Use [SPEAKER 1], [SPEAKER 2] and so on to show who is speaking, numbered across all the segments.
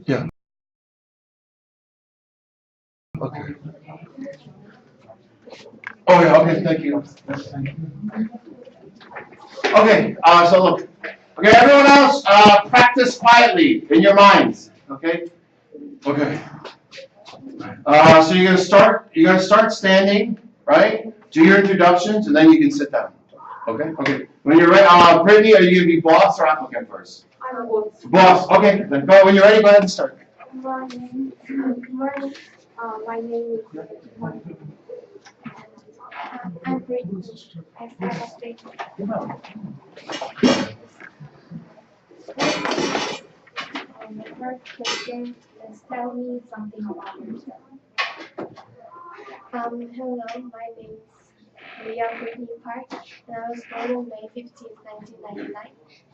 [SPEAKER 1] Yeah. Okay. Oh yeah. Okay. Thank you. Okay. So look. Okay, everyone else, practice quietly in your minds. Okay. Okay. So you're gonna start. You're gonna start standing, right? Do your introductions, and then you can sit down. Okay. Okay. When you're ready, Brittany, are you gonna be boss or applicant first?
[SPEAKER 2] I'm both.
[SPEAKER 1] Boss. Okay. Then go. When you're ready, go ahead and start.
[SPEAKER 2] Morning. Morning. My name is I'm British. I start a state. The first question is tell me something about yourself. Hello, my name is Leah Brittany Park, and I was born on May 15th, 1999.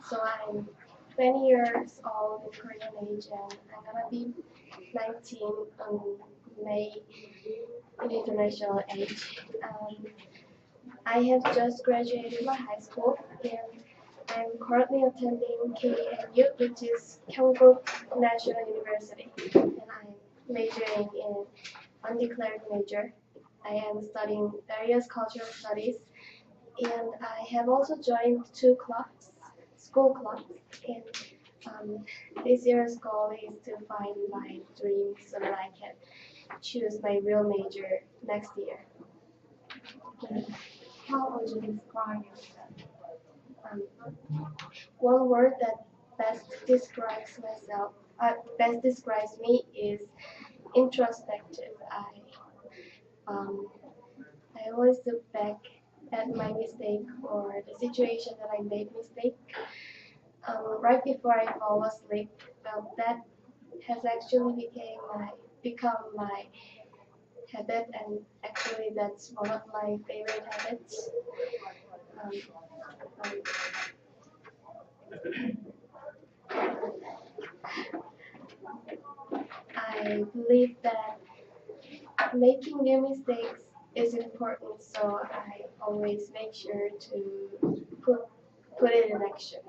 [SPEAKER 2] So I'm 20 years old in Korean age, and I'm gonna be 19 on May in international age. I have just graduated my high school, and I'm currently attending KNU, which is Kyunguk National University, and I'm majoring in undeclared major. I am studying various cultural studies, and I have also joined two clubs, school clubs, and um, this year's goal is to find my dream so that I can choose my real major next year. How would you describe yourself? Um, One word that best describes me is introspective. Um, I always look back at my mistake or the situation that I made mistake right before I fall asleep. Well, that has actually become my habit, and actually that's one of my favorite habits. Um, um, I believe that making new mistakes is important, so I always make sure to put it in action.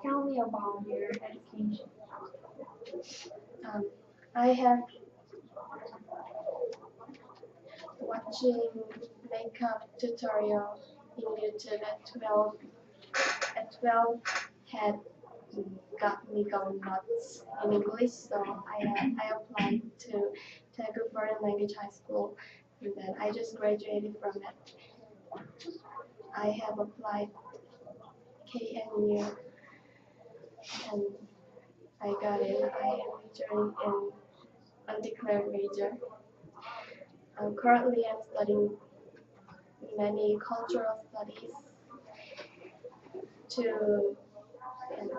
[SPEAKER 2] Tell me about your education. Um, I have watching makeup tutorial in YouTube at 12 had got me going nuts in English, so I applied to take a foreign language high school, and then I just graduated from it. I have applied KNU, and I got in. I am majoring in undeclared major. Currently, I'm studying many cultural studies to. And,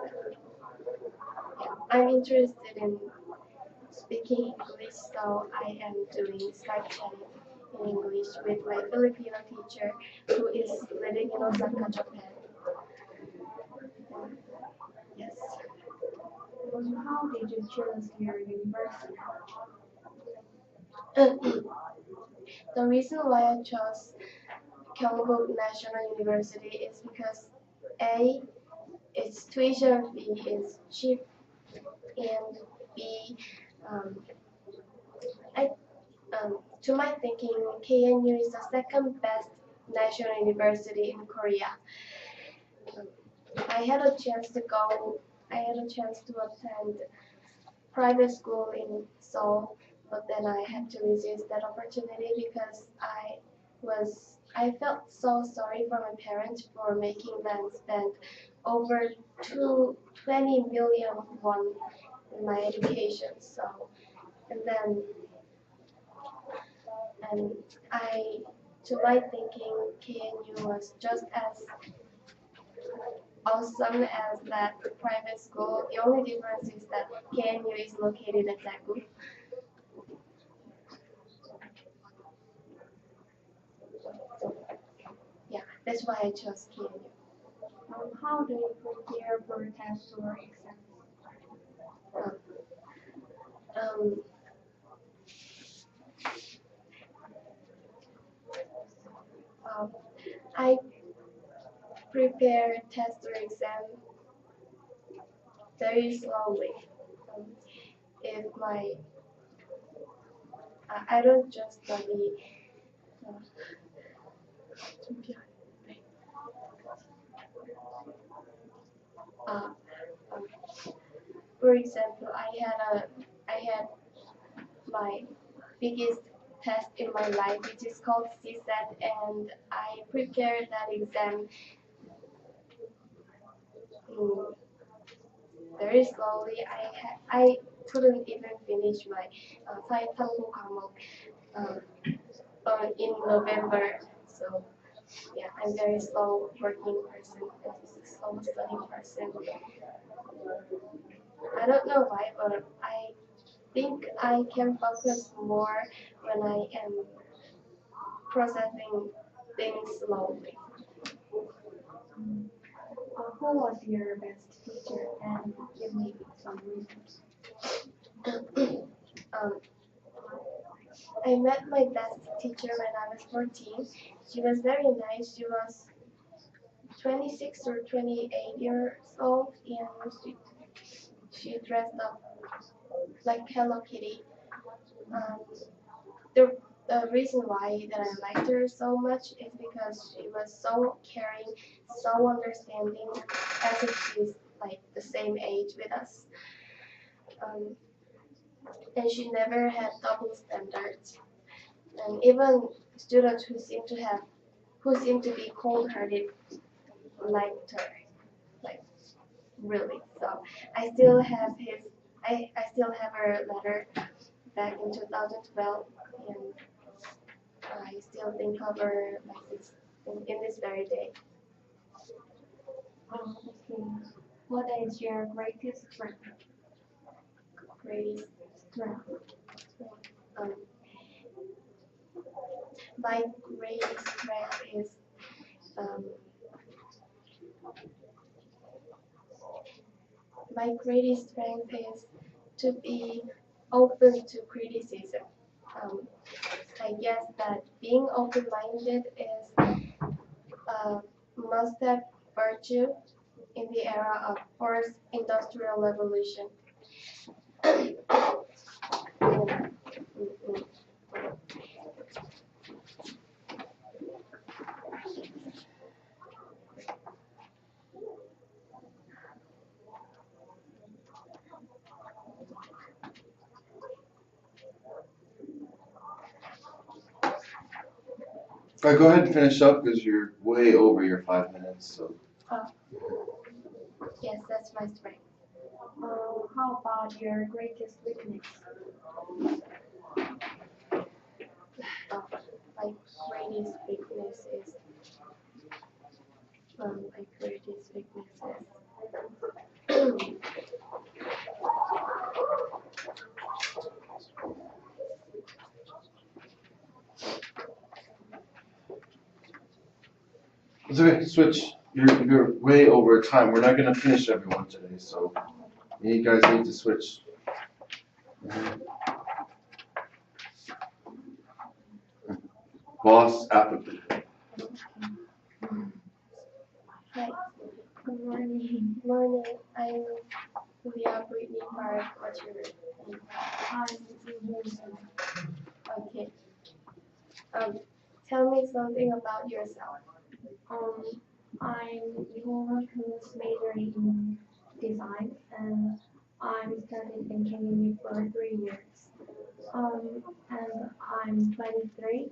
[SPEAKER 2] yeah, I'm interested in speaking English, so I am doing Skype chatting in English with my Filipino teacher who is living in Osaka, Japan. Yes. How did you choose your university? The reason why I chose Kyunguk National University is because A, its tuition fee is cheap, and B, um, I to my thinking, KNU is the second best national university in Korea. Um, I had a chance to go. I had a chance to attend private school in Seoul, but then I had to resist that opportunity because I felt so sorry for my parents for making them spend over 20 million won in my education. So, and then and I, to my thinking, KNU was just as awesome as that private school. The only difference is that KNU is located at Daegu. So yeah, that's why I chose KNU. How do you prepare for tests or exams? Um, um, um, I prepare test or exam very slowly. Um, if my I don't just study uh, uh, um, for example, I had my biggest test in my life, which is called CSAT, and I prepared that exam mm, very slowly. I couldn't even finish my five 탐구 과목 uh, in November. So yeah, I'm very slow working person, slow studying person. I don't know why, but I think I can focus more when I am processing things slowly.
[SPEAKER 3] Who was your best teacher and give me some reasons?
[SPEAKER 2] um, I met my best teacher when I was 14. She was very nice. She was 26 or 28 years old, and she dressed up like Hello Kitty. Um, the reason why that I liked her so much is because she was so caring, so understanding, as if she's like the same age with us. Um, and she never had double standards. And even students who seem to be cold-hearted liked her, like really. So I still have I still have her letter back in 2012, and I still think of her like this in this very day.
[SPEAKER 3] Okay. What is your greatest strength?
[SPEAKER 2] Greatest
[SPEAKER 3] Strength.
[SPEAKER 2] um, my greatest strength is um, my greatest strength is to be open to criticism. Um, I guess that being open-minded is a must-have virtue in the era of fourth industrial revolution.
[SPEAKER 1] All right, go ahead and finish up because you're way over your 5 minutes. So
[SPEAKER 2] Yes, that's my strength.
[SPEAKER 3] How about your greatest weakness?
[SPEAKER 2] My greatest weakness is my greatest weakness is
[SPEAKER 1] it's okay. Switch. You're way over time. We're not gonna finish everyone today, so you guys need to switch. Boss applicant.
[SPEAKER 2] Hi.
[SPEAKER 3] Good morning.
[SPEAKER 2] Morning. I'm Leah Brittany Park. What's your name?
[SPEAKER 3] I'm Wilson.
[SPEAKER 2] Okay. Tell me something about yourself.
[SPEAKER 3] Um, I'm Yvonne who's majoring in design and I'm studying engineering for 3 years. And I'm 23.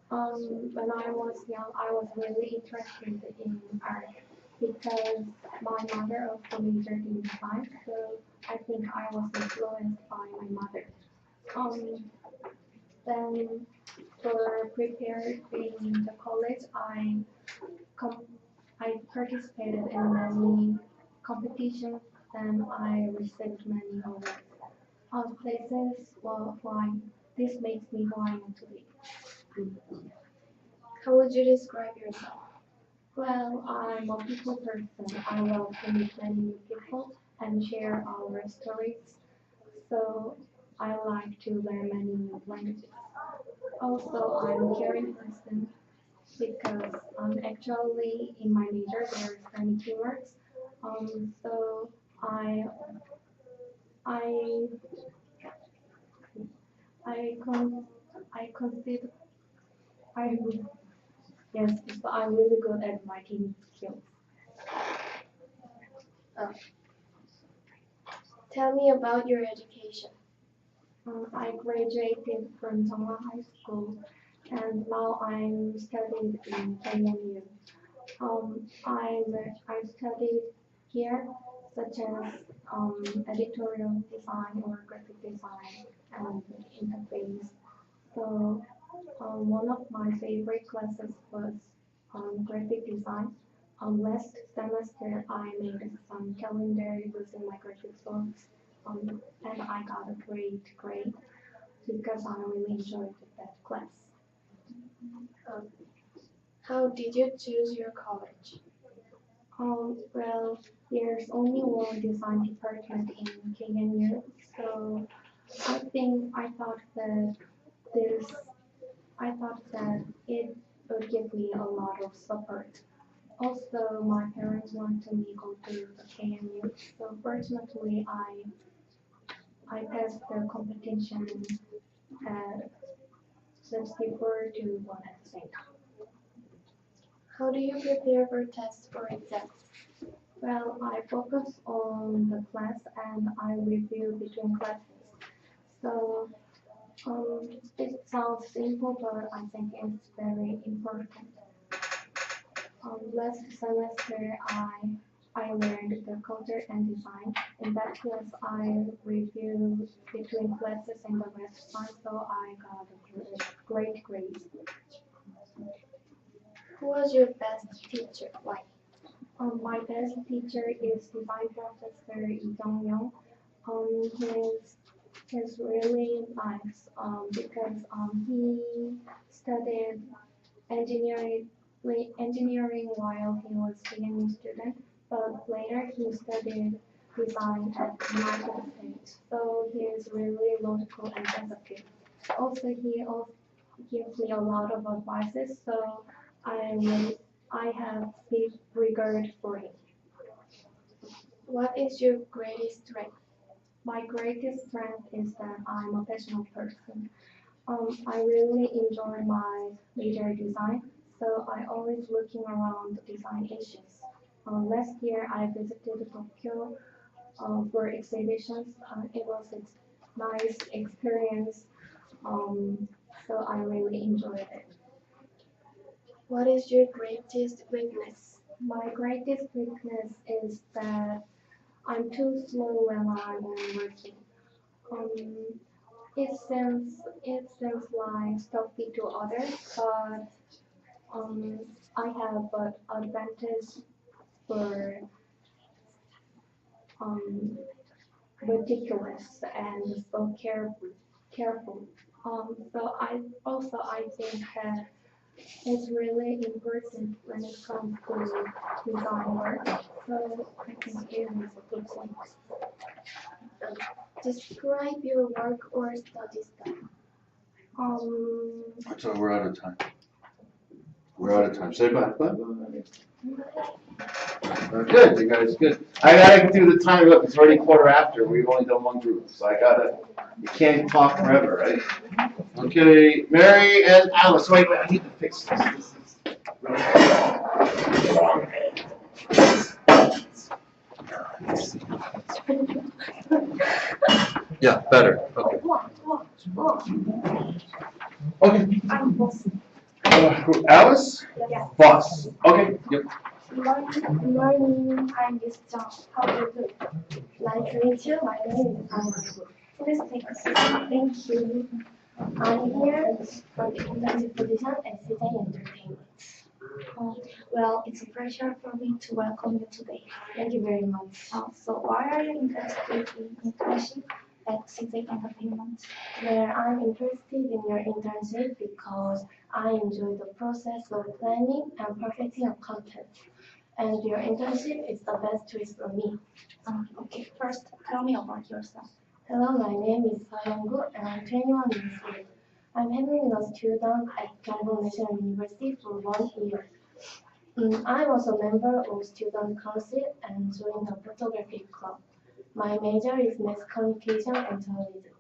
[SPEAKER 3] When I was young, I was really interested in art because my mother also majored in design, so I think I was influenced by my mother. Um, then for preparing the college, com- I participated in many competitions and I received many awards. Places well, why this makes me who I am today.
[SPEAKER 2] How would you describe yourself?
[SPEAKER 3] Well, I'm a people person. I love to meet many new people and share our stories. So I like to learn many new languages. Also, I'm a caring person because actually in my major there's many keywords. So I I I consider I would yes, so I'm really good at writing skills.
[SPEAKER 2] Oh. Tell me about your education.
[SPEAKER 3] I graduated from Songha High School, and now I'm studying in KNU. I studied here, such as editorial design or graphic design and interface. So one of my favorite classes was graphic design. Last semester, I made some calendar using my graphic books, and I got a great grade because I really enjoyed that class.
[SPEAKER 2] Um, how did you choose your college?
[SPEAKER 3] Well, there's only one design department in KNU, so I thought that this I thought that it would give me a lot of support. Also, my parents wanted me go to the KNU, so fortunately I passed the competition at 64 to 1 at the same time.
[SPEAKER 2] How do you prepare for tests or exams?
[SPEAKER 3] Well, I focus on the class and I review between classes. So it sounds simple, but I think it's very important. Last semester, I learned the culture and design. In that class, I reviewed between classes and the rest time, so I got a great grade.
[SPEAKER 2] Who was your best teacher? Why?
[SPEAKER 3] My best teacher is design professor Lee Young. He's really nice because he studied engineering engineering while he was being a student, but later he studied design at the United States. So he is really logical and sensitive. Also, gives me a lot of advices, so I have big regard for him.
[SPEAKER 2] What is your greatest strength?
[SPEAKER 3] My greatest strength is that I'm a passionate person. I really enjoy my major design, so I always looking around design issues. Last year I visited Tokyo for exhibitions. It was a nice experience, so I really enjoyed it.
[SPEAKER 2] What is your greatest weakness?
[SPEAKER 3] My greatest weakness is that I'm too slow when I'm working. Um, it seems like talking to others, but um, I have an advantage for um, meticulous and so careful. So I think that it's really important when it comes to design work. So I think it is a good thing.
[SPEAKER 2] Um, describe your work or study style.
[SPEAKER 3] Um,
[SPEAKER 1] So we're out of time. We're out of time. Say bye. Bye. Good, you guys, good. I gotta do the time. Look, it's already quarter after. We've only done one group, so you can't talk forever, right? Okay, Mary and Alice. Wait, I need to fix this. Yeah, better. Okay. Okay. Alice?
[SPEAKER 3] yeah.
[SPEAKER 1] Boss. Okay. Yep.
[SPEAKER 3] Good morning. I'm Miss John. How do you do?
[SPEAKER 2] Nice to meet you.
[SPEAKER 3] My name is Alice. Please take a seat. Thank you.
[SPEAKER 2] I'm here for the internship position at City Entertainment.
[SPEAKER 3] Well, it's a pleasure for me to welcome you today.
[SPEAKER 2] Thank you very much.
[SPEAKER 3] So why are you interested in internship at City Entertainment?
[SPEAKER 2] Well, I'm interested in your internship because I enjoy the process of planning and perfecting a content. And your internship is the best choice for me.
[SPEAKER 3] Okay, first tell me about yourself.
[SPEAKER 2] Hello, my name is Soyoung-gu and I'm 21 years old. I'm having a student at Gyeongbuk National University for 1 year. I'm also a member of student council and joined the photography club. My major is mass communication and journalism.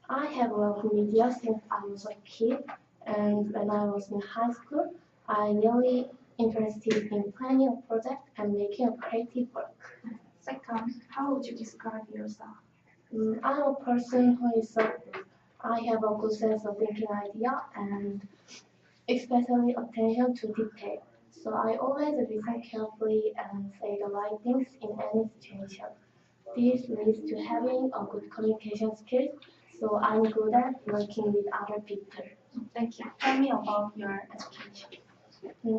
[SPEAKER 2] I have loved media since I was a kid, and when I was in high school, I really interested in planning a project and making a creative work.
[SPEAKER 3] Second, how would you describe yourself?
[SPEAKER 2] I'm a person who is so I have a good sense of thinking idea and especially attention to detail. So I always listen carefully and say the right things in any situation. This leads to having a good communication skills, so I'm good at working with other people.
[SPEAKER 3] Thank you. Tell me about your education.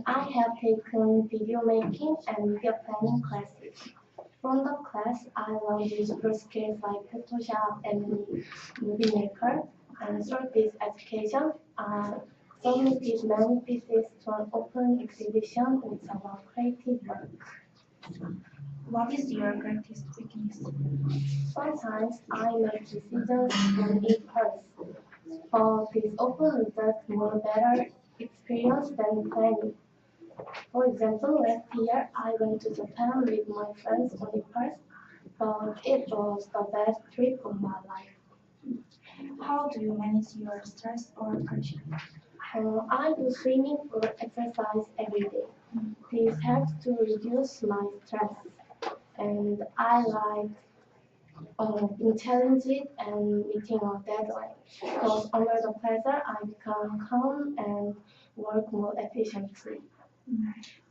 [SPEAKER 2] I have taken video making and media planning classes. From the class, I learned useful skills like Photoshop and Movie Maker, and through this education, I submitted many pieces to an open exhibition with about creative work.
[SPEAKER 3] What is your greatest weakness?
[SPEAKER 2] Sometimes I make decisions on impulse, but this often results more better experience than planning. For example, last year I went to Japan with my friends on impulse, but it was the best trip of my life.
[SPEAKER 3] How do you manage your stress or pressure?
[SPEAKER 2] I do swimming or exercise every day. This helps to reduce my stress, and I like being challenged and meeting a deadline. Because under the pressure, I become calm and work more efficiently.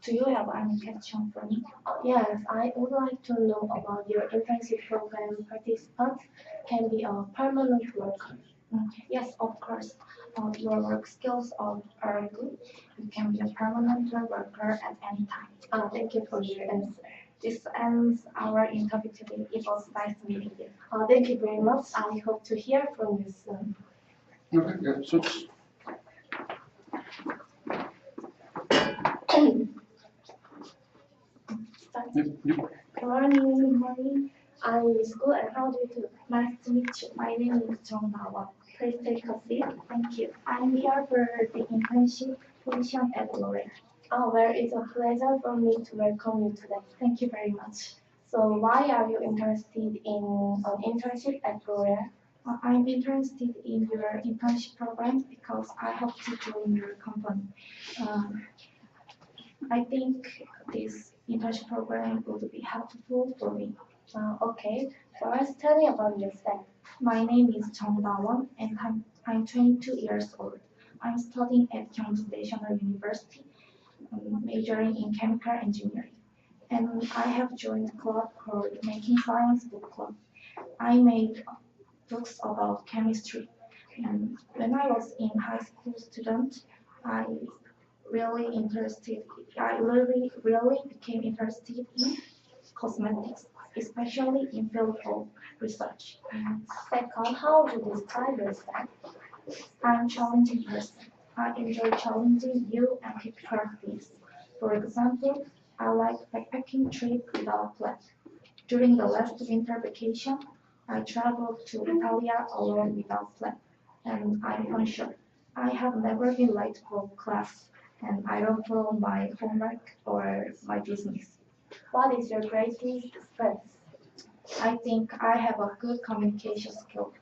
[SPEAKER 3] Do you have any question for me?
[SPEAKER 2] Yes, I would like to know about your internship program participants can be a permanent worker.
[SPEAKER 3] Yes, of course. Your work skills are good. You can be a permanent worker at any time.
[SPEAKER 2] Thank you for your answer.
[SPEAKER 3] This ends our interview today. It was nice meeting you.
[SPEAKER 2] Thank you very much. I hope to hear from you soon.
[SPEAKER 1] Okay, yeah, switch. Yep, yep.
[SPEAKER 3] Good morning. Good morning.
[SPEAKER 2] I'm in school and how do you do?
[SPEAKER 3] Nice to meet you. My name is Jong Nawa.
[SPEAKER 2] Please take a seat.
[SPEAKER 3] Thank you. I'm here for the internship position at L'Oreal.
[SPEAKER 2] Well, it's a pleasure for me to welcome you today.
[SPEAKER 3] Thank you very much.
[SPEAKER 2] So why are you interested in an internship at L'Oreal?
[SPEAKER 3] I'm interested in your internship program because I hope to join your company. I think this internship program would be helpful for me.
[SPEAKER 2] Okay, first tell me about yourself.
[SPEAKER 3] My name is Jong Da-won and I'm 22 years old. I'm studying at Gyeongju National University, majoring in chemical engineering. And I have joined a club called Making Science Book Club. I made books about chemistry. And when I was in high school student, I really became interested in cosmetics, especially in field of research.
[SPEAKER 2] Second, how would you describe yourself?
[SPEAKER 3] I'm a challenging person. I enjoy challenging new and difficult things. For example, I like backpacking trip without plan. During the last winter vacation, I traveled to Italy alone without plan, and I'm unsure. I have never been late for class, and I don't follow my homework or my business.
[SPEAKER 2] What is your greatest strength?
[SPEAKER 3] I think I have a good communication skill.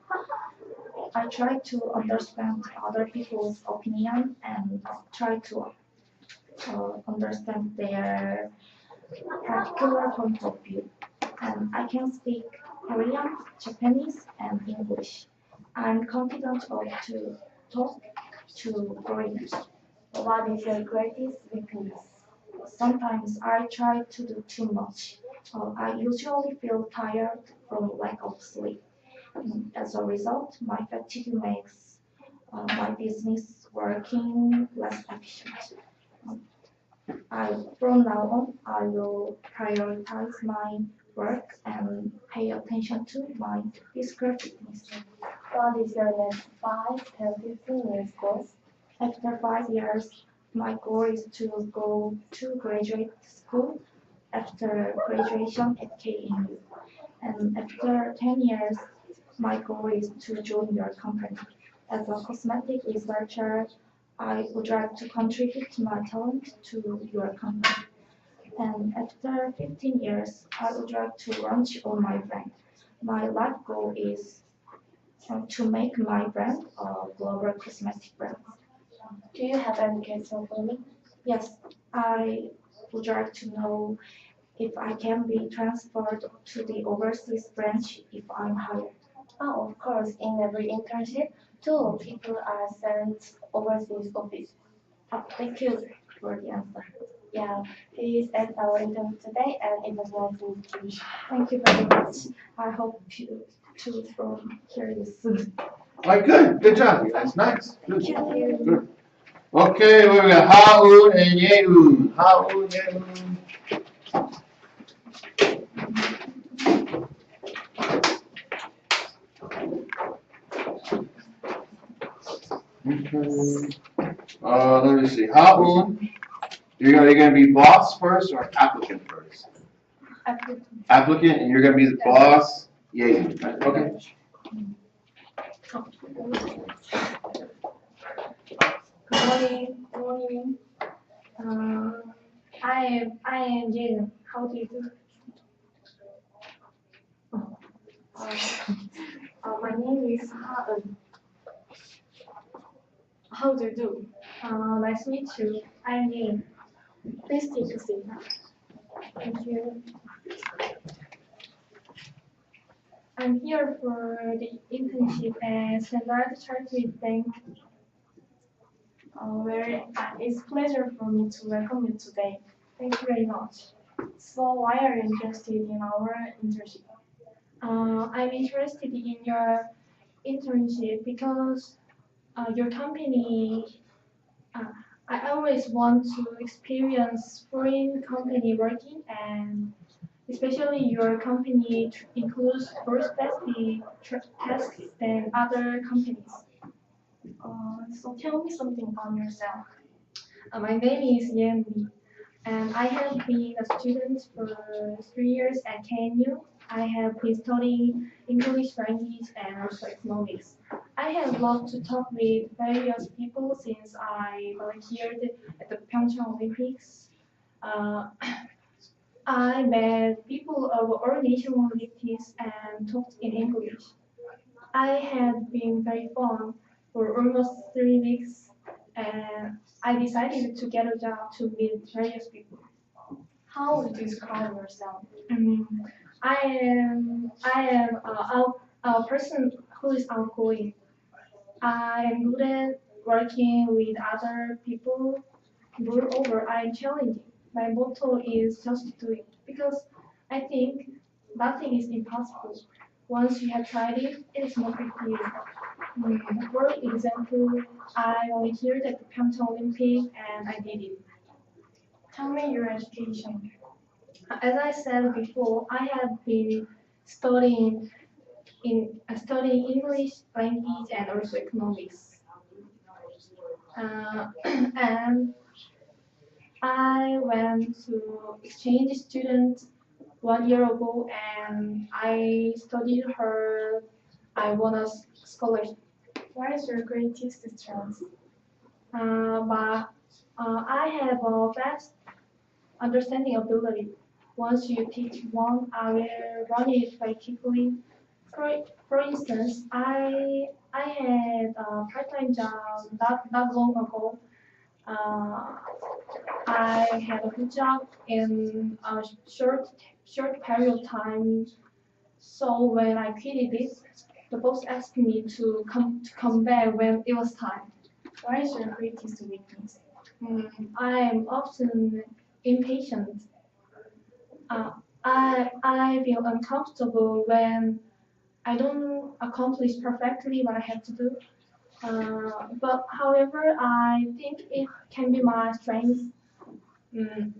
[SPEAKER 3] I try to understand other people's opinion and try to understand their particular point of view. And I can speak Korean, Japanese, and English. I'm confident of to talk to foreigners.
[SPEAKER 2] What is your greatest weakness?
[SPEAKER 3] Sometimes I try to do too much. I usually feel tired from lack of sleep. As a result, my fatigue makes my business working less efficient. From now on, I will prioritize my work and pay attention to my physical fitness.
[SPEAKER 2] What is your next 5, 10, 15 years goal?
[SPEAKER 3] After 5 years, my goal is to go to graduate school after graduation at KNU. And after 10 years, my goal is to join your company. As a cosmetic researcher, I would like to contribute my talent to your company. And after 15 years, I would like to launch on my brand. My life goal is to make my brand a global cosmetic brand.
[SPEAKER 2] Do you have any kids or family?
[SPEAKER 3] Yes, I would like to know if I can be transferred to the overseas branch if I'm hired.
[SPEAKER 2] Oh, of course, in every internship, two people are sent overseas office.
[SPEAKER 3] Oh, thank you for the answer.
[SPEAKER 2] Yeah, he is at our interview today and it was nice to meet you.
[SPEAKER 3] Thank you very much. I hope you to from hear you soon.
[SPEAKER 1] All right, good job, you guys, nice, good.
[SPEAKER 3] Thank you.
[SPEAKER 1] Good. Okay, we got Ha'un and Ye'un. Ha'un, Ye'un. Okay. Let me see. Ha'un, you're gonna be boss first or applicant first? Applicant, and you're gonna be the boss. Ye'un. Okay.
[SPEAKER 3] Good morning. Good morning. I am Jaden. How do you do? Oh, my name is Ha-eun. How do you do? Nice to meet you. I'm Jaden. Please take a seat. Thank you. I'm here for the internship at Standard Chartered Bank, where it's a pleasure for me to welcome you today. Thank you very much. So, why are you interested in our internship? I'm interested in your internship because your company. Uh, I always want to experience foreign company working, and especially your company includes more specific tasks than other companies. So tell me something about yourself. My name is Yen, and I have been a student for 3 years at KNU. I have been studying English language and also economics. I have loved to talk with various people since I volunteered at the Pyeongchang Olympics. Uh, I met people of all nationalities and talked in English. I had been very fun for almost 3 weeks, and I decided to get a job to meet various people.
[SPEAKER 2] How would you describe yourself?
[SPEAKER 3] Mm, I am a person who is outgoing. I am good at working with other people. Moreover, I am challenging. My motto is just do it because I think nothing is impossible. Once you have tried it, it is no big deal. For example, I volunteered at the Pyeongchang Olympic and I did it.
[SPEAKER 2] Tell me your education.
[SPEAKER 3] As I said before, I have been studying studying English language and also economics. And I went to exchange student 1 year ago, and I studied her. I won a scholarship.
[SPEAKER 2] What is your greatest strength?
[SPEAKER 3] But I have a fast understanding ability. Once you teach one, I will run it very quickly. For instance, I had a part-time job not long ago. Uh, I had a good job in a short period of time. So when I quitted it, the boss asked me to come back when it was time.
[SPEAKER 2] What is your greatest weakness?
[SPEAKER 3] I am often impatient. Uh, I feel uncomfortable when I don't accomplish perfectly what I have to do. But however, I think it can be my strength. Mm,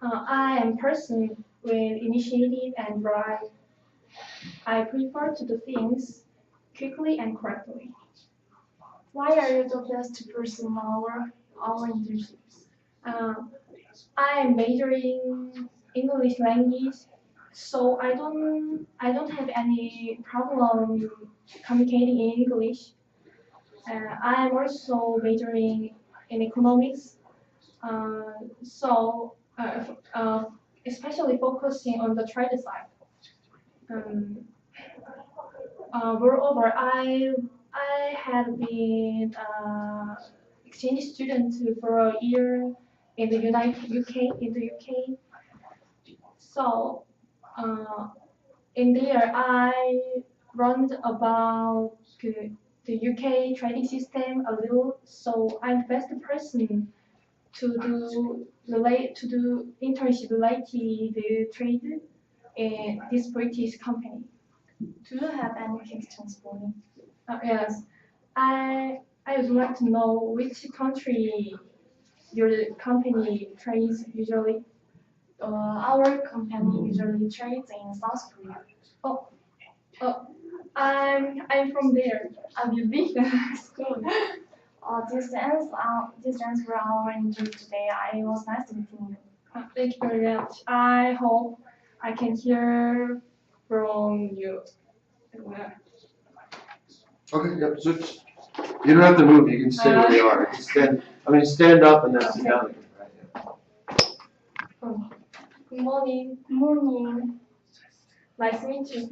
[SPEAKER 3] I am person with initiative and drive. I prefer to do things quickly and correctly.
[SPEAKER 2] Why are you the best person in our internships?
[SPEAKER 3] Uh, I am majoring English language, so I don't have any problem communicating in English. I am also majoring in economics, so especially focusing on the trade side. Um, Moreover, I had been exchange student for a year in the UK. So uh, in there, I learned about the UK trading system a little. So I'm the best person to do internship related trade in this British company.
[SPEAKER 2] Do you have any questions for me?
[SPEAKER 3] Yes, I would like to know which country your company trades usually.
[SPEAKER 2] Our company usually trades in South Korea.
[SPEAKER 3] Oh, oh, I'm from there. I'm really school.
[SPEAKER 2] This ends for our interview today. I was nice to meeting you.
[SPEAKER 3] Thank you very much. I hope I can hear from you.
[SPEAKER 1] Okay, yep, switch. You don't have to move, you can stay where you are. Just stand up and then sit down again, right? Yeah.
[SPEAKER 3] Good morning.
[SPEAKER 2] Good morning.
[SPEAKER 3] Nice to meet you.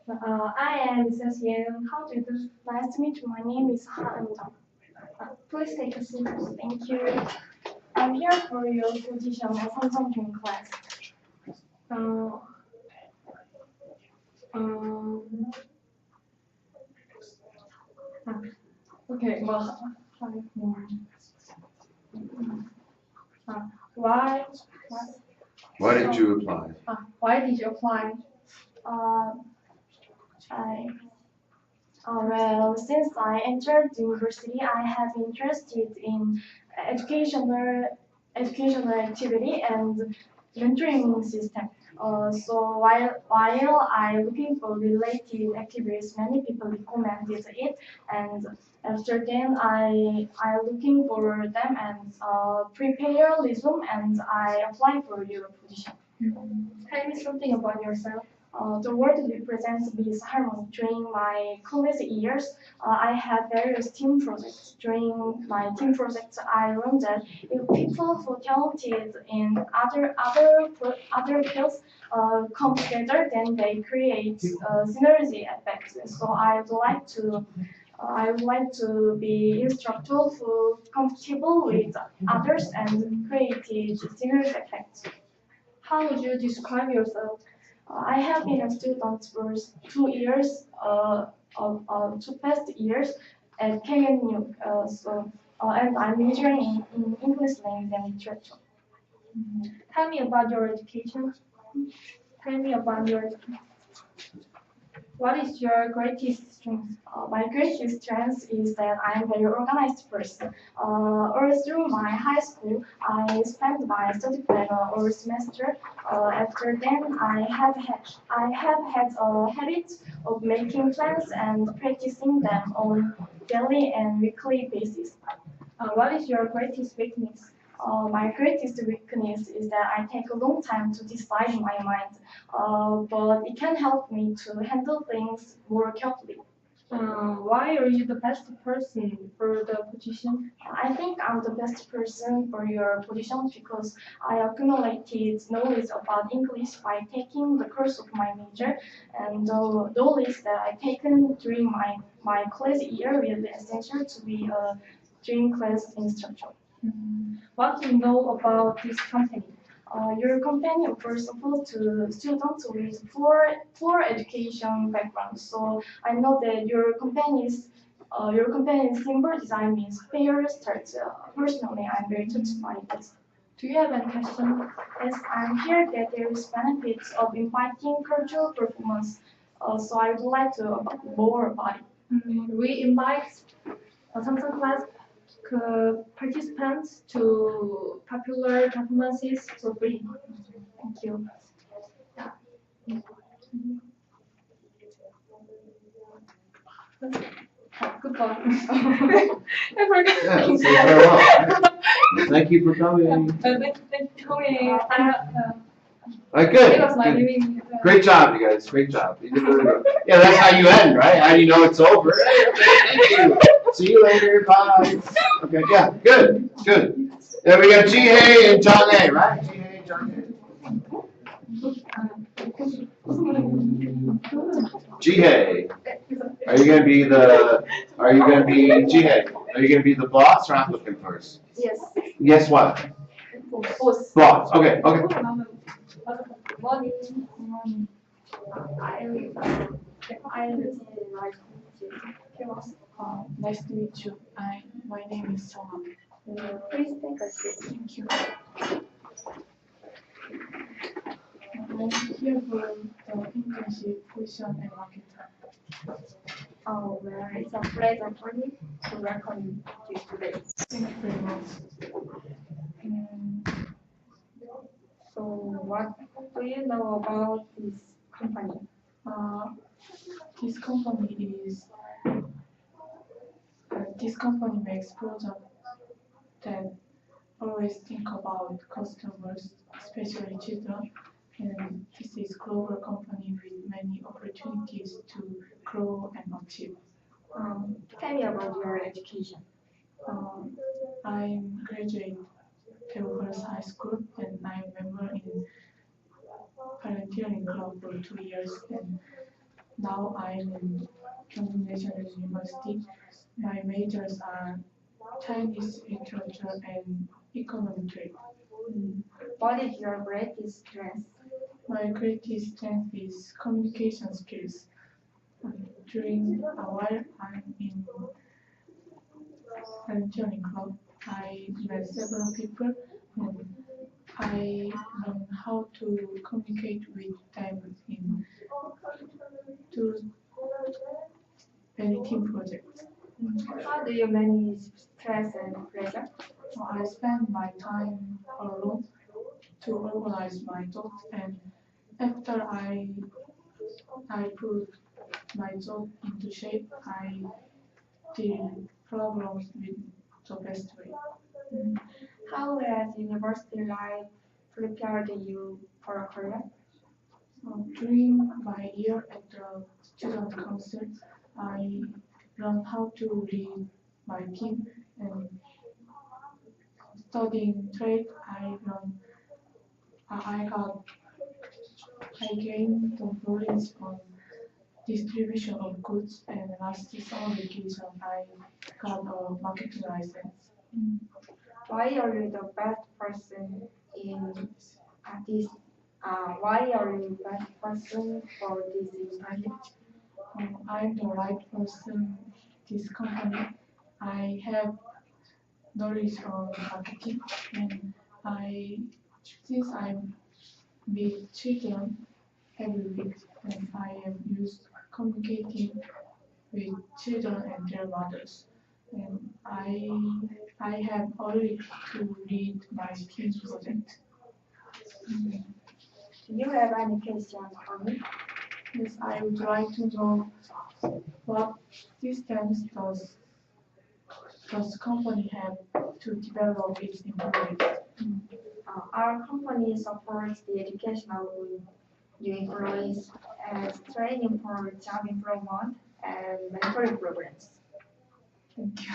[SPEAKER 3] I am Mrs. Yan. How do you do?
[SPEAKER 2] Nice to meet you. My name is Ha Eun.
[SPEAKER 3] Please take a seat.
[SPEAKER 2] Thank you. I'm here for your position on Samsung class.
[SPEAKER 3] Uh, um, okay, well, why,
[SPEAKER 1] Why did you apply?
[SPEAKER 3] why did you apply?
[SPEAKER 2] Uh, I well, since I entered the university, I have interested in educational activity and mentoring system. So while I looking for related activities, many people recommended it, and after then I looking for them and prepare resume and I apply for your position.
[SPEAKER 3] Tell me something about yourself.
[SPEAKER 2] The word represents this harmony. During my college years, I had various team projects. During my team projects, I learned that if people who talented in other fields come together, then they create synergy effect. So I would like to be instructor who comfortable with others and created synergy effect.
[SPEAKER 3] How would you describe yourself?
[SPEAKER 2] I have been a student for 2 years, two past years at KNU. And I'm majoring in English language and literature.
[SPEAKER 3] Tell me about your education. Tell me about your. What is your greatest strength?
[SPEAKER 2] My greatest strength is that I'm a very organized person. All through my high school, I spent my study plan all semester. After then, I have had a habit of making plans and practicing them on daily and weekly basis.
[SPEAKER 3] What is your greatest weakness?
[SPEAKER 2] My greatest weakness is that I take a long time to decide in my mind, but it can help me to handle things more carefully.
[SPEAKER 3] Why are you the best person for the position?
[SPEAKER 2] I think I'm the best person for your position because I accumulated knowledge about English by taking the course of my major, and the knowledge that I taken during my class year will be essential to be a during class instructor.
[SPEAKER 3] What do you know about this company?
[SPEAKER 2] Your company offers support to students with poor education background. So I know that your company's symbol design means fair start. Personally, I'm very touched by this.
[SPEAKER 3] Do you have any question?
[SPEAKER 2] As I'm here that there is benefits of inviting cultural performance. So I would like to more about it.
[SPEAKER 3] We invite Samsung class participants to popular performances for free.
[SPEAKER 2] Thank you.
[SPEAKER 3] Goodbye. I forgot.
[SPEAKER 1] Yeah, say farewell. Right? Thank you for coming.
[SPEAKER 3] Thank you for coming.
[SPEAKER 1] All right, good.
[SPEAKER 3] It was my
[SPEAKER 1] Good.
[SPEAKER 3] dream.
[SPEAKER 1] Great job, you guys. Great job. You did really good. Yeah, that's how you end, right? How do you know it's over? Hey, okay, thank you. See you later. Bye. Okay, yeah, good, good. Then we got Ji-Hei and John A, right? Ji-Hei and John A. Jihei. Are you gonna be Jihei? Are you gonna be the boss or applicant first?
[SPEAKER 2] Yes.
[SPEAKER 1] Yes, what?
[SPEAKER 2] Boss.
[SPEAKER 1] Boss. Okay, okay.
[SPEAKER 2] Morning. I'm like
[SPEAKER 4] Nice to meet you. My name is Sona.
[SPEAKER 2] please take a seat.
[SPEAKER 4] Thank you. I'm here for the internship position and marketing.
[SPEAKER 2] Oh, well, it's a pleasure for me to welcome you today.
[SPEAKER 4] Thank you very much.
[SPEAKER 2] So, what do you know about this company?
[SPEAKER 4] This company is this company makes products that always think about customers, especially children. And this is global company with many opportunities to grow and achieve.
[SPEAKER 2] Tell me about your education.
[SPEAKER 4] I'm graduate tue11 high school and I'm member in volunteering club for 2 years and now I'm in Kyungju National University. My majors are Chinese literature and economic trade.
[SPEAKER 2] What is your greatest strength?
[SPEAKER 4] My greatest strength is communication skills. During a while I'm in volunteering club, I met several people and I learned how to communicate with them in two many team projects.
[SPEAKER 2] How do you manage stress and pressure?
[SPEAKER 4] I spend my time alone to organize my thoughts and after I put my thought into shape, I deal problems with the best way.
[SPEAKER 2] How has university life prepared you for a career?
[SPEAKER 4] During my year at the student council, I learned how to lead my team and studying trade. I got I gained the knowledge on distribution of goods and last summer vacation I got a marketing license.
[SPEAKER 2] Why are you the best person in this? Why are you the best person for this internship?
[SPEAKER 4] I'm the right person this company. I have knowledge on marketing and I since I meet children every week and I am used communicating with children and their mothers. And I have already to lead my team project.
[SPEAKER 2] Do you have any questions for me?
[SPEAKER 4] Yes, I would like to know what systems does company have to develop its employees?
[SPEAKER 2] Our company supports the education of new employees as training for job improvement and mentoring programs.
[SPEAKER 4] Thank you.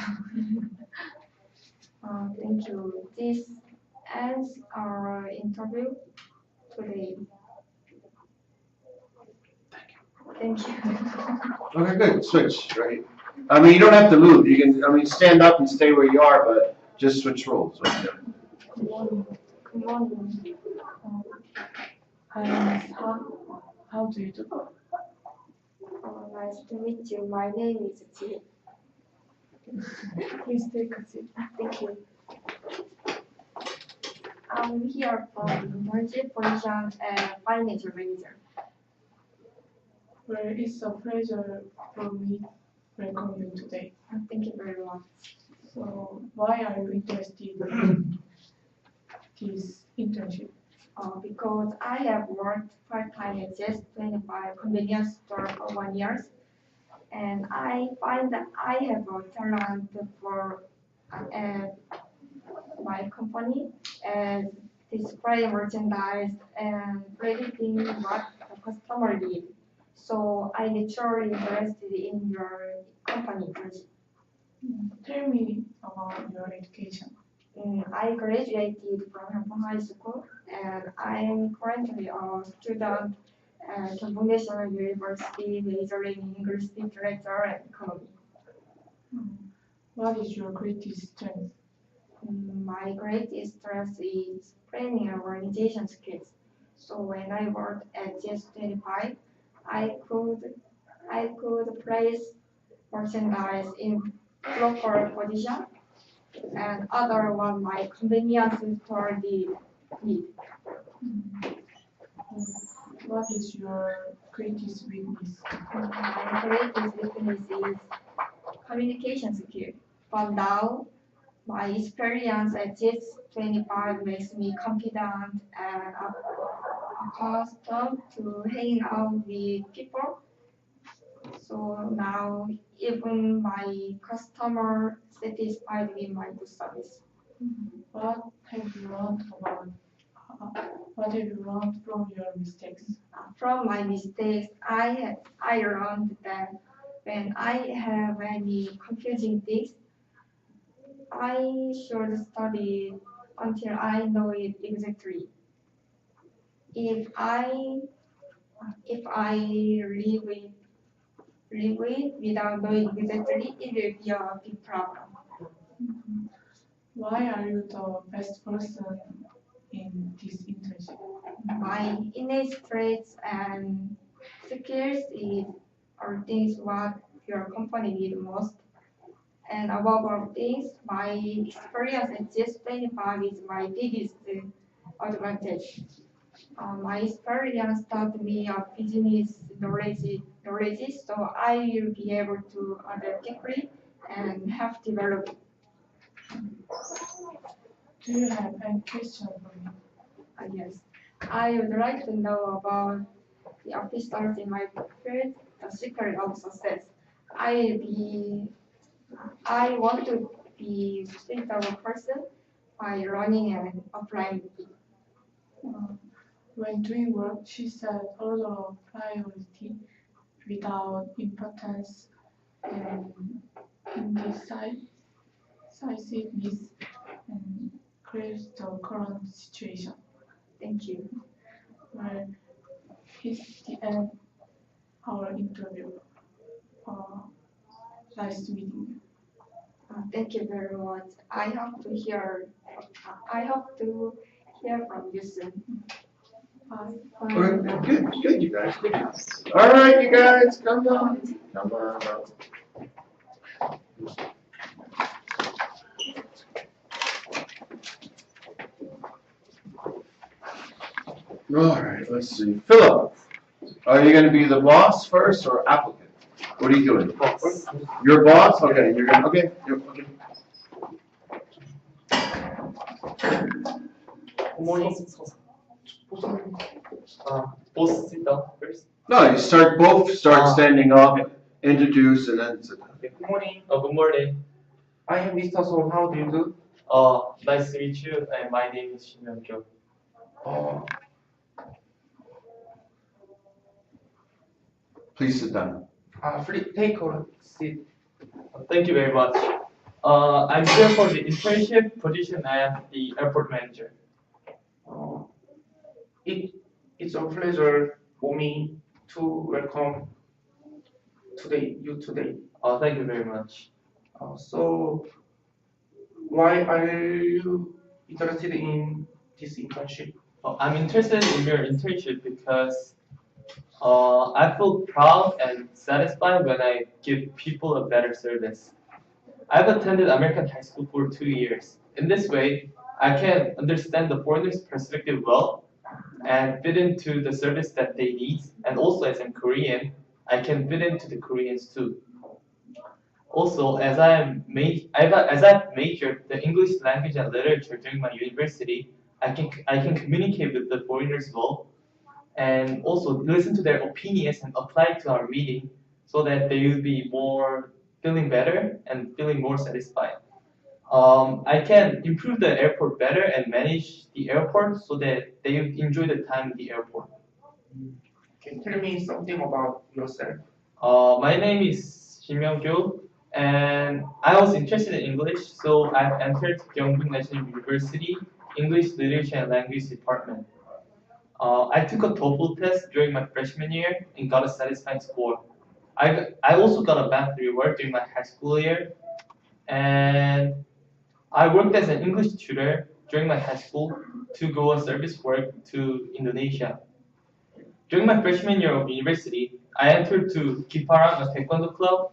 [SPEAKER 2] Thank you. This ends our interview today. Thank you.
[SPEAKER 1] Okay, good. Switch, right? I mean, you don't have to move. You can, I mean, stand up and stay where you are, but just switch roles. Right there.
[SPEAKER 4] Good morning.
[SPEAKER 2] Good morning.
[SPEAKER 4] How do you do?
[SPEAKER 2] Nice to meet you. My name is Ji.
[SPEAKER 4] Please take a seat.
[SPEAKER 2] Thank you. I'm here for internship position and financial manager.
[SPEAKER 4] Well, it's a pleasure for me welcome you today.
[SPEAKER 2] Thank you very much.
[SPEAKER 4] So, why are you interested in this internship?
[SPEAKER 2] Because I have worked part-time at Just25 convenience store for 1 year, and I find that I have a talent for my company and display merchandise and predicting what the customer need. So I naturally interested in your company.
[SPEAKER 4] Tell me about your education.
[SPEAKER 2] I graduated from Hong High School and I am currently a student
[SPEAKER 3] at National University, majoring in English literature and economy.
[SPEAKER 4] What is your greatest strength?
[SPEAKER 3] My greatest strength is planning and organization skills. So when I worked at GS25, I could place merchandise in proper position, and other one my convenience store need.
[SPEAKER 4] What is your greatest weakness?
[SPEAKER 3] My greatest weakness is communication skill. But now my experience at GS25 makes me confident and accustomed to hanging out with people. So now even my customer satisfied with my good service.
[SPEAKER 4] What have you learned what have you learned from your mistakes?
[SPEAKER 3] From my mistakes, I learned that when I have any confusing things, I should study until I know it exactly. If I leave it without knowing exactly, it will be a big problem.
[SPEAKER 4] Why are you the best person in this internship?
[SPEAKER 3] My innate traits and skills are things what your company need most. And above all things, my experience at GS25 is my biggest advantage. My experience taught me a business knowledge, so I will be able to adapt quickly and have developed.
[SPEAKER 4] Do you have any question for me?
[SPEAKER 3] Yes, I would like to know about the officers in my field, the secret of success. I be I want to be suitable person by learning and applying it.
[SPEAKER 4] When doing work, she set order of priority without importance and indecisiveness and creates the current situation.
[SPEAKER 3] Thank you.
[SPEAKER 4] Well, it's the end our interview. Uh, nice meeting you.
[SPEAKER 3] Thank you very much. I hope to hear from you soon.
[SPEAKER 4] Bye.
[SPEAKER 1] Okay, good, you guys. Good job. All right, you guys, come on. All right, let's see. Philip, are you going to be the boss first or applicant? What are you doing? Your boss? Okay, you're going. Okay, okay.
[SPEAKER 5] Both sit down first.
[SPEAKER 1] No, you start standing up, introduce, and then sit down.
[SPEAKER 5] Okay, good morning. Good morning. I am Mr. Song. How do you do? Nice to meet you. And my name is Shin Myung-kyo.
[SPEAKER 1] Please sit down.
[SPEAKER 5] Take a seat. Thank you very much. I'm here for the internship position as the airport manager.
[SPEAKER 6] It's a pleasure for me to welcome you today.
[SPEAKER 5] Thank you very much.
[SPEAKER 6] So, why are you interested in this internship?
[SPEAKER 5] I'm interested in your internship because I feel proud and satisfied when I give people a better service. I've attended American high school for 2 years. In this way, I can understand the foreigner's perspective well and fit into the service that they need. And also, as I'm Korean, I can fit into the Koreans too. Also, as I've majored the English language and literature during my university, I can communicate with the foreigners well, and also listen to their opinions and apply it to our meeting, so that they will be more feeling better and feeling more satisfied. I can improve the airport better and manage the airport so that they enjoy the time in the airport.
[SPEAKER 6] Can you tell me something about yourself?
[SPEAKER 5] My name is Shin Myung-kyo, and I was interested in English, so I've entered Gyeongbuk National University English Literature and Language Department. I took a TOEFL test during my freshman year and got a satisfying score. I also got a math reward during my high school year, and I worked as an English tutor during my high school to go on service work to Indonesia. During my freshman year of university, I entered to Kiparang, a taekwondo club,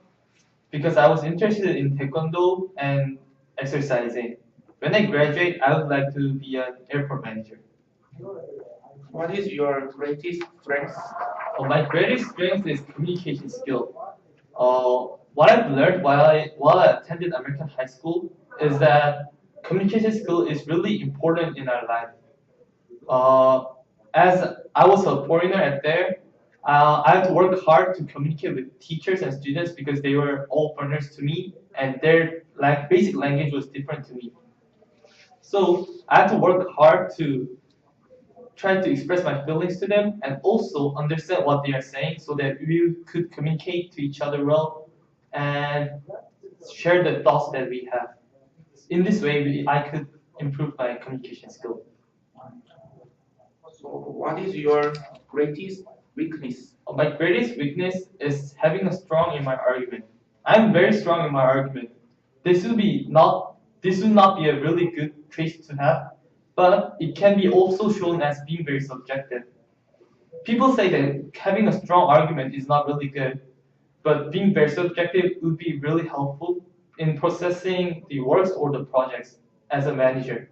[SPEAKER 5] because I was interested in taekwondo and exercising. When I graduate, I would like to be an airport manager.
[SPEAKER 6] What is your greatest strength?
[SPEAKER 5] My greatest strength is communication skill. What I've learned while I attended American high school is that communication skill is really important in our life. Uh, as I was a foreigner at there, I had to work hard to communicate with teachers and students because they were all foreigners to me, and their like basic language was different to me. So I had to work hard to try to express my feelings to them and also understand what they are saying so that we could communicate to each other well and share the thoughts that we have. In this way, I could improve my communication skill.
[SPEAKER 6] So, what is your greatest weakness?
[SPEAKER 5] My greatest weakness is having a strong in my argument. I'm very strong in my argument. This would not be a really good trait to have, but it can be also shown as being very subjective. People say that having a strong argument is not really good, but being very subjective would be really helpful in processing the works or the projects as a manager.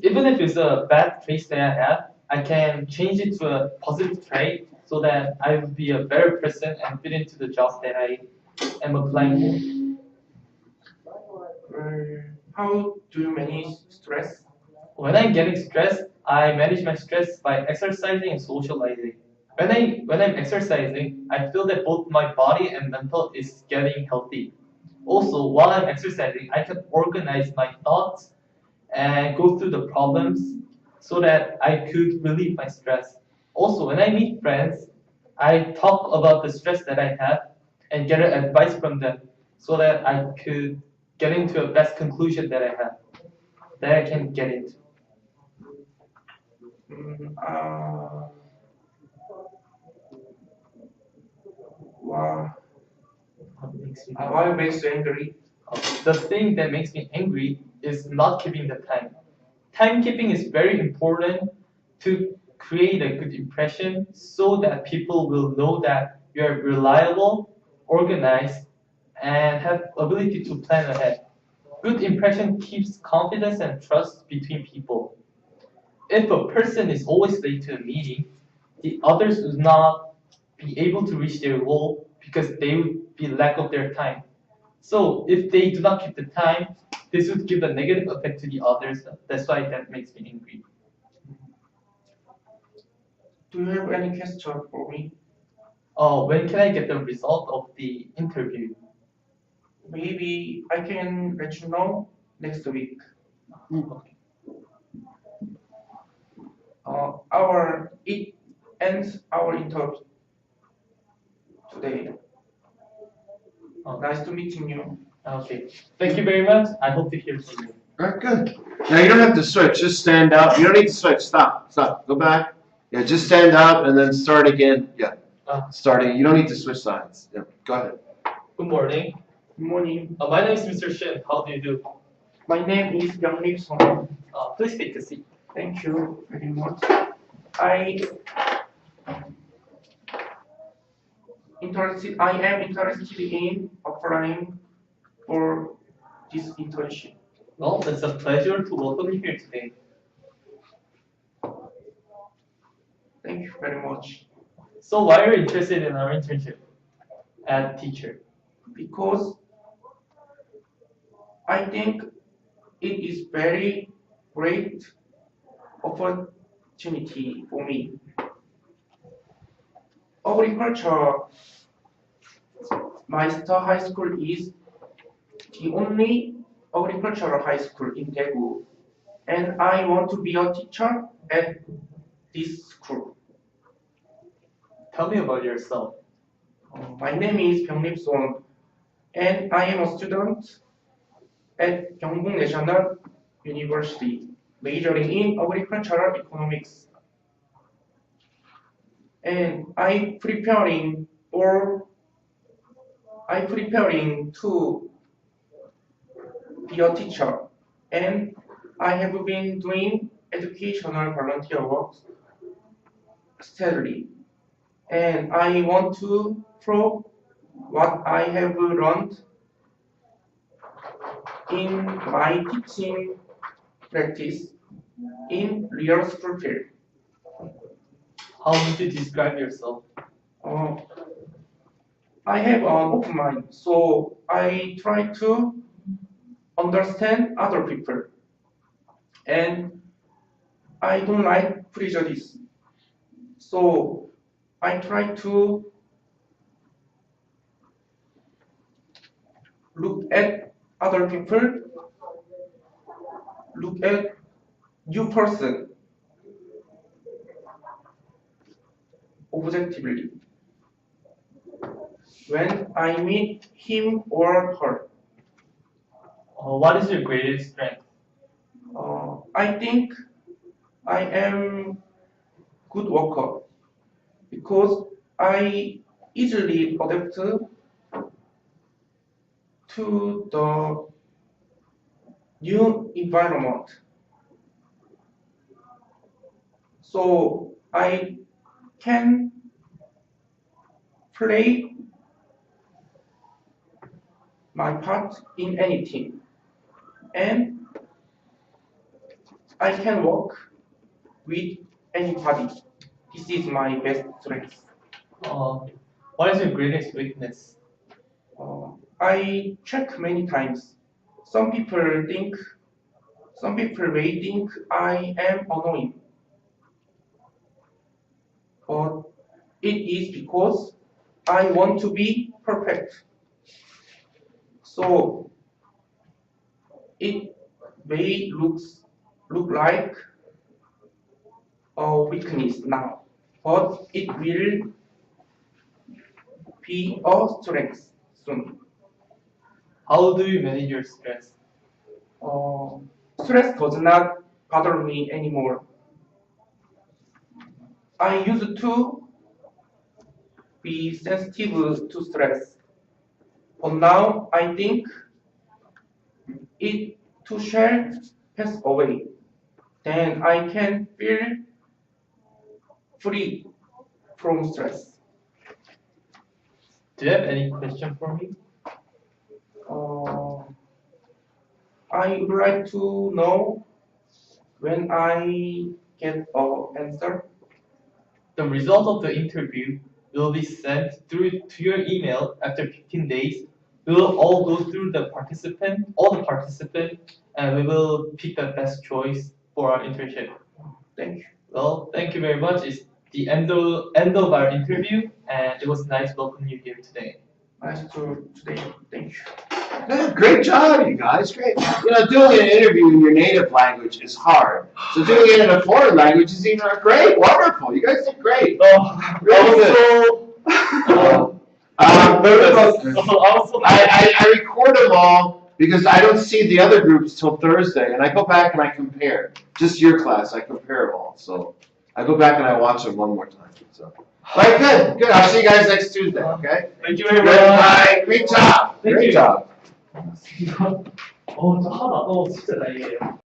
[SPEAKER 5] Even if it's a bad trait that I have, I can change it to a positive trait so that I will be a better person and fit into the job that I am applying
[SPEAKER 6] How do you manage stress?
[SPEAKER 5] for. When I'm getting stressed, I manage my stress by exercising and socializing. When I'm exercising, I feel that both my body and mental is getting healthy. Also, while I'm exercising, I can organize my thoughts and go through the problems so that I could relieve my stress. Also, when I meet friends, I talk about the stress that I have and get advice from them so that I could get into a best conclusion that I have, that I can get into.
[SPEAKER 6] Mm, uh, wha-
[SPEAKER 5] What makes me
[SPEAKER 6] why makes you angry?
[SPEAKER 5] The thing that makes me angry is not keeping the time. Timekeeping is very important to create a good impression so that people will know that you are reliable, organized, and have ability to plan ahead. Good impression keeps confidence and trust between people. If a person is always late to a meeting, the others will not be able to reach their goal because they would be lack of their time. So if they do not keep the time, this would give a negative effect to the others. That's why that makes me angry.
[SPEAKER 6] Do you have any question for me?
[SPEAKER 5] When can I get the result of the interview?
[SPEAKER 6] Maybe I can let you know next week.
[SPEAKER 5] Okay.
[SPEAKER 6] It ends our interview today. Nice to meeting you.
[SPEAKER 5] Okay. Thank you very much. I hope to hear from you.
[SPEAKER 1] All right, good. Now you don't have to switch. Just stand up. You don't need to switch. Stop. Stop. Go back. Yeah, just stand up and then start again. Yeah, starting. You don't need to switch sides. Yeah, go ahead.
[SPEAKER 5] Good morning.
[SPEAKER 6] Good morning.
[SPEAKER 5] My name is Mr. Shin. How do you do?
[SPEAKER 6] My name is Byung-Rik Song.
[SPEAKER 5] Please take a seat.
[SPEAKER 6] Thank you very much. I am interested in applying for this internship.
[SPEAKER 5] Well, it's a pleasure to welcome you here today.
[SPEAKER 6] Thank you very much.
[SPEAKER 5] So why are you interested in our internship as teacher?
[SPEAKER 6] Because I think it is very great opportunity for me. Agriculture, my star high school is the only agricultural high school in Daegu, and I want to be a teacher at this school.
[SPEAKER 5] Tell me about yourself.
[SPEAKER 6] My name is Byung-Rik Song, and I am a student at Gyeongbuk National University. majoring in agricultural economics. And I preparing to be a teacher. And I have been doing educational volunteer work steadily. And I want to prove what I have learned in my teaching practice in real school field.
[SPEAKER 5] How would you describe yourself?
[SPEAKER 6] Uh, I have an open mind, so I try to understand other people, and I don't like prejudice. So I try to look at other people, look at new person objectively when I meet him or her.
[SPEAKER 5] What is your greatest strength?
[SPEAKER 6] I think I am good worker because I easily adapt to the new environment. So I can play my part in any team, and I can work with anybody. This is my best strength.
[SPEAKER 5] Uh, what is your greatest weakness?
[SPEAKER 6] I check many times. Some people think, some people may think I am annoying, but it is because I want to be perfect. So it may look like a weakness now, but it will be a strength soon.
[SPEAKER 5] How do you manage your stress?
[SPEAKER 6] Uh, Stress does not bother me anymore. I used to be sensitive to stress, but now I think it too shall pass away. Then I can feel free from stress.
[SPEAKER 5] Do you have any question for me?
[SPEAKER 6] Uh, I would like to know when I get an answer.
[SPEAKER 5] The result of the interview will be sent through to your email after 15 days. We will all go through all the participants, and we will pick the best choice for our internship.
[SPEAKER 6] Thank you.
[SPEAKER 5] Well, thank you very much. It's the end of our interview, and it was nice welcoming you here today.
[SPEAKER 6] Nice to today. Thank you.
[SPEAKER 1] Yeah, great job, you guys. Great. Doing an interview in your native language is hard. So doing it in a foreign language is even great. Wonderful. You guys did great.
[SPEAKER 5] Oh,
[SPEAKER 1] Really
[SPEAKER 5] also,
[SPEAKER 1] I record them all because I don't see the other groups till Thursday, and I go back and I compare. Just your class, I compare them all. So I go back and I watch them one more time. So, all right, good, good. I'll see you guys next Tuesday. Okay.
[SPEAKER 5] Thank you very
[SPEAKER 1] Good.
[SPEAKER 5] much.
[SPEAKER 1] Bye. Great job.
[SPEAKER 5] Thank
[SPEAKER 1] Great
[SPEAKER 5] you.
[SPEAKER 1] job.
[SPEAKER 5] 저 하나, 진짜 나이에요.